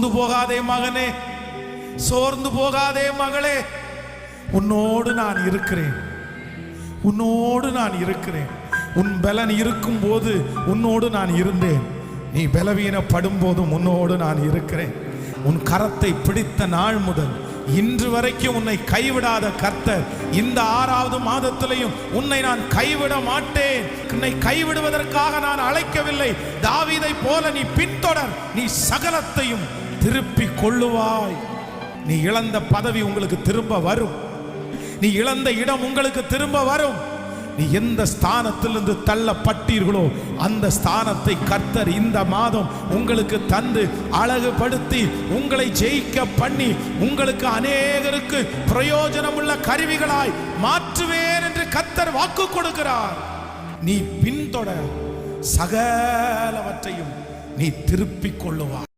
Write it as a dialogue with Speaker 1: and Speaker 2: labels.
Speaker 1: சோர்ந்து போகாதே மகனே, சோர்ந்து போகாதே மகளே, உன்னோடு நான் இருக்கிறேன், உன்னோடு நான் இருக்கிறேன். உன் பலன் இருக்கும் போது உன்னோடு நான் இருந்தேன், நீ பலவீனப்படும் போதும் உன்னோடு நான் இருக்கிறேன். உன் கரத்தை பிடித்த நாள் முதல் இன்று வரைக்கும் உன்னை கைவிடாத கர்த்தர் இந்த 6வது மாதத்திலையும் உன்னை நான் கைவிட மாட்டேன். உன்னை கைவிடுவதற்காக நான் அழைக்கவில்லை. தாவீதை போல நீ பின்தொடர், நீ சகலத்தையும் திருப்பி கொள்ளுவாய். நீ இழந்த பதவி உங்களுக்கு திரும்ப வரும், நீ இழந்த இடம் உங்களுக்கு திரும்ப வரும். நீ எந்த ஸ்தானத்திலிருந்து தள்ளப்பட்டீர்களோ அந்த ஸ்தானத்தை கர்த்தர் இந்த மாதம் உங்களுக்கு தந்து அழகுபடுத்தி உங்களை ஜெயிக்க பண்ணி உங்களுக்கு அநேகருக்கு பிரயோஜனமுள்ள கருவிகளாய் மாற்றுவேன் என்று கர்த்தர் வாக்கு கொடுக்கிறார். நீ பின்தொடர், சகலவற்றையும் நீ திருப்பிக் கொள்ளுவாய்.